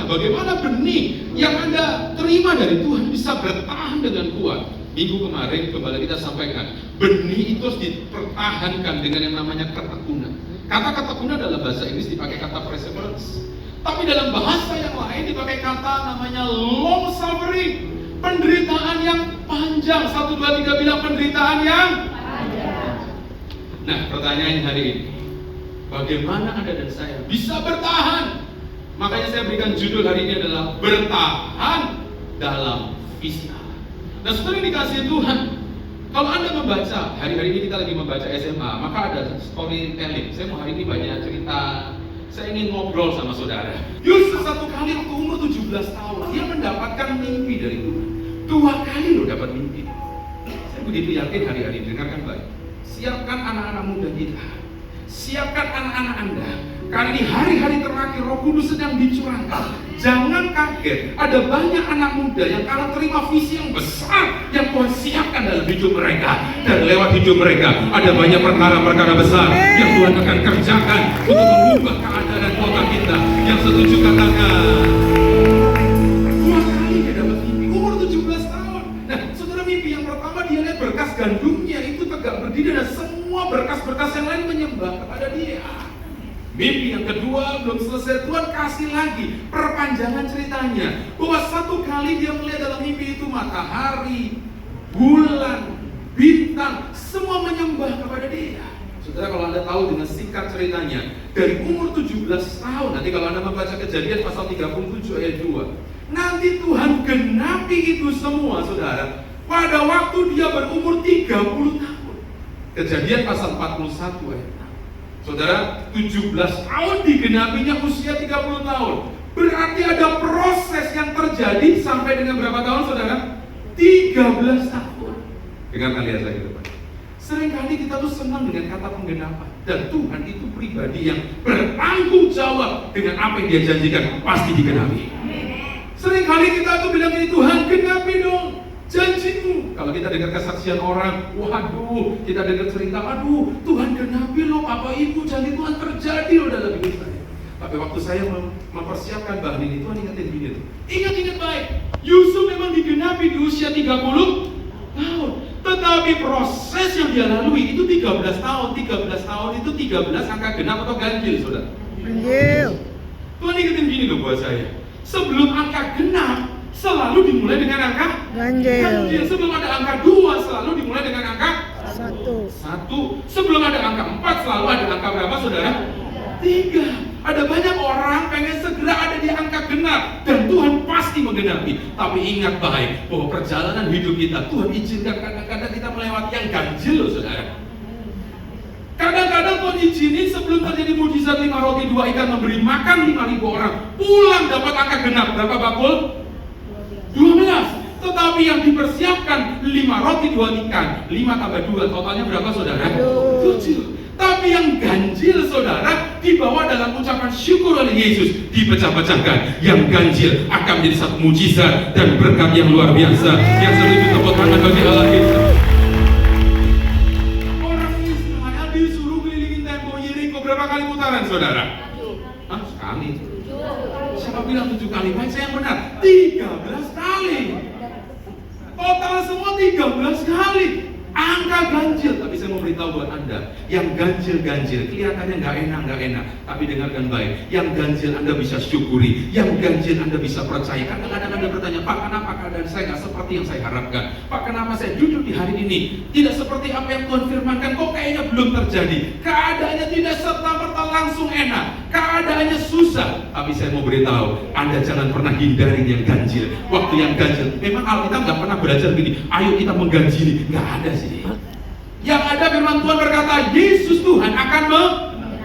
bagaimana benih yang Anda terima dari Tuhan bisa bertahan dengan kuat. Minggu kemarin gembala kita sampaikan, benih itu harus dipertahankan dengan yang namanya ketekunan. Kata ketekunan dalam bahasa Inggris dipakai kata perseverance, tapi dalam bahasa yang lain dipakai kata namanya long suffering, penderitaan yang panjang. 1, 2, 3 bilang penderitaan yang panjang. Nah, pertanyaan hari ini, bagaimana Anda dan saya bisa bertahan? Makanya saya berikan judul hari ini adalah bertahan dalam visi Allah. Nah, saudara dikasih Tuhan, kalau Anda membaca, hari-hari ini kita lagi membaca SMA, maka ada storytelling. Saya mau hari ini banyak cerita. Saya ingin ngobrol sama saudara. Yusuf satu kali waktu umur 17 tahun, dia mendapatkan mimpi dari Tuhan. 2 kali loh dapat mimpi. Saya begitu yakin hari-hari, dengarkan baik. Siapkan anak-anak muda kita. Siapkan anak-anak Anda. Karena di hari-hari terakhir Roh Kudus sedang dicurahkan. Jangan kaget, ada banyak anak muda yang kalau terima visi yang besar yang Tuhan siapkan dalam hidup mereka. Dan lewat hidup mereka ada banyak perkara-perkara besar yang Tuhan akan kerjakan untuk mengubah keadaan kota kita. Yang setuju katakan. 2 kali dia dapat mimpi, umur 17 tahun. Nah, saudara, mimpi yang pertama dia lihat berkas gandumnya itu tegak berdiri dan semua berkas-berkas yang lain menyembah kepada dia. Mimpi yang kedua belum selesai, Tuhan kasih lagi perpanjangan ceritanya, bahwa 1 kali dia melihat dalam mimpi itu matahari, bulan, bintang, semua menyembah kepada dia. Saudara, kalau Anda tahu dengan singkat ceritanya, dari umur 17 tahun, nanti kalau Anda membaca Kejadian pasal 37 ayat 2, nanti Tuhan genapi itu semua, saudara, pada waktu dia berumur 30 tahun. Kejadian pasal 41 ayat 6. Saudara, 17 tahun digenapinya usia 30 tahun. Berarti ada proses yang terjadi sampai dengan berapa tahun, saudara? 13 tahun. Dengarkan, lihat saya gitu, Pak. Seringkali kita tuh senang dengan kata penggenapan. Dan Tuhan itu pribadi yang bertanggung jawab dengan apa yang dia janjikan, pasti digenapi. Seringkali kita tuh bilang ini, Tuhan genapi dong janjimu. Kalau kita dengar kesaksian orang, waduh, kita dengar cerita, aduh, Tuhan genapi loh, Bapak Ibu, janji Tuhan terjadi loh dalam hidup saya. Tapi waktu saya mempersiapkan bahan ini, Tuhan ingetin gini tuh. Ingat baik, Yusuf memang digenapi di usia 30 tahun. Tetapi proses yang dia lalui itu 13 tahun. 13 tahun itu 13 angka genap atau ganjil, saudara? Ganjil. Tuhan ingetin gini loh buat saya. Sebelum angka genap, selalu dimulai dengan angka ganjil. Sebelum ada angka 2, selalu dimulai dengan angka 1. Sebelum ada angka 4, selalu ada angka berapa, saudara? 3. Ada banyak orang pengen segera ada di angka genap, dan Tuhan pasti menggenapi. Tapi ingat baik bahwa perjalanan hidup kita, Tuhan izinkan kadang-kadang kita melewati yang ganjil loh, saudara. Kadang-kadang Tuhan izinin sebelum terjadi mujizat 5 roti 2 ikan memberi makan 5.000 orang, pulang dapat angka genap berapa, bakul? 12. Tetapi yang dipersiapkan 5 roti 2 ikan, 5 tambah 2, totalnya berapa, saudara? 7. Tapi yang ganjil, saudara, dibawa dalam ucapan syukur oleh Yesus, dipecah-pecahkan. Yang ganjil akan menjadi satu mujizat dan berkat yang luar biasa. Yang setuju tepuk tangan bagi Allah kita. Orang Israel disuruh kelilingin tembok Yeriko berapa kali putaran, saudara? Hah? Sekali. Siapa bilang 7 kali? Baik, saya yang benar. 13 kali. Total semua 13 kali. Angka ganjil. Tapi saya mau beritahu buat Anda, yang ganjil-ganjil kelihatannya nggak enak. Tapi dengarkan baik, yang ganjil Anda bisa syukuri, yang ganjil Anda bisa percaya. Kadang-kadang Anda bertanya, Pak, kenapa keadaan saya nggak seperti yang saya harapkan? Pak, kenapa saya duduk di hari ini tidak seperti apa yang Tuhan firmankan? Kok kayaknya belum terjadi? Keadaannya tidak serta-merta langsung enak, keadaannya susah. Tapi saya mau beritahu, Anda jangan pernah hindari yang ganjil. Waktu yang ganjil, memang Alkitab nggak pernah belajar gini, ayo kita mengganjili, nggak ada sih. Yang ada firman Tuhan berkata, Yesus Tuhan akan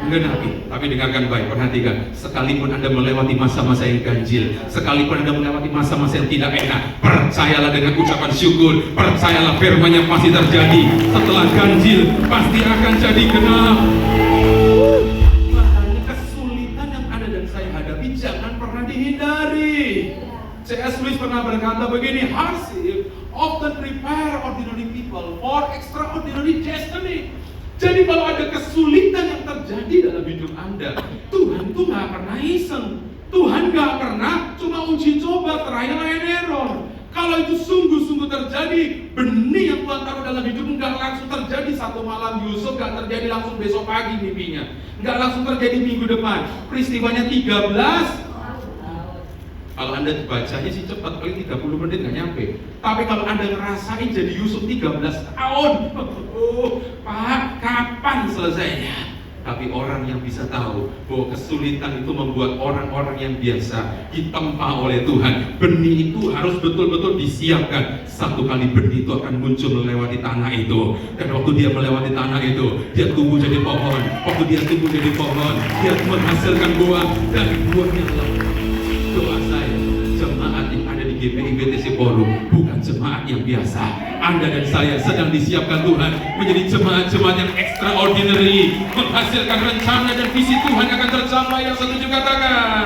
menggenapi. Tapi dengarkan baik, perhatikan, sekalipun Anda melewati masa-masa yang ganjil, sekalipun Anda melewati masa-masa yang tidak enak, percayalah dengan ucapan syukur, percayalah firman-Nya pasti terjadi. Setelah ganjil pasti akan jadi genap. Makanya kesulitan yang Anda dan saya hadapi jangan pernah dihindari. C.S. Lewis pernah berkata begini, hardship often prepare ordinary people for extraordinary destiny. Jadi kalau ada kesulitan yang terjadi dalam hidup Anda, Tuhan tuh gak pernah iseng. Tuhan gak pernah trial and error. Kalau itu sungguh-sungguh terjadi, benih yang Tuhan taruh dalam hidup nggak langsung terjadi satu malam Yusuf, nggak terjadi langsung besok pagi mimpinya, nggak langsung terjadi minggu depan. Peristiwanya 13. Kalau Anda bacanya sih cepat, paling 30 menit nggak nyampe. Tapi kalau Anda ngerasain jadi Yusuf 13 tahun, oh, Pak, kapan selesainya? Tapi orang yang bisa tahu bahwa kesulitan itu membuat orang-orang yang biasa ditempa oleh Tuhan. Benih itu harus betul-betul disiapkan. Satu kali benih itu akan muncul melewati tanah itu. Dan waktu dia melewati tanah itu, dia tumbuh jadi pohon. Waktu dia tumbuh jadi pohon, dia menghasilkan buah. Dan buahnya adalah doa saya. Jemaat yang ada di GPI BTC Forum bukan jemaat yang biasa. Anda dan saya sedang disiapkan Tuhan menjadi jemaat-jemaat yang extraordinary, menghasilkan rencana dan visi Tuhan akan tercapai. Yang setuju katakan.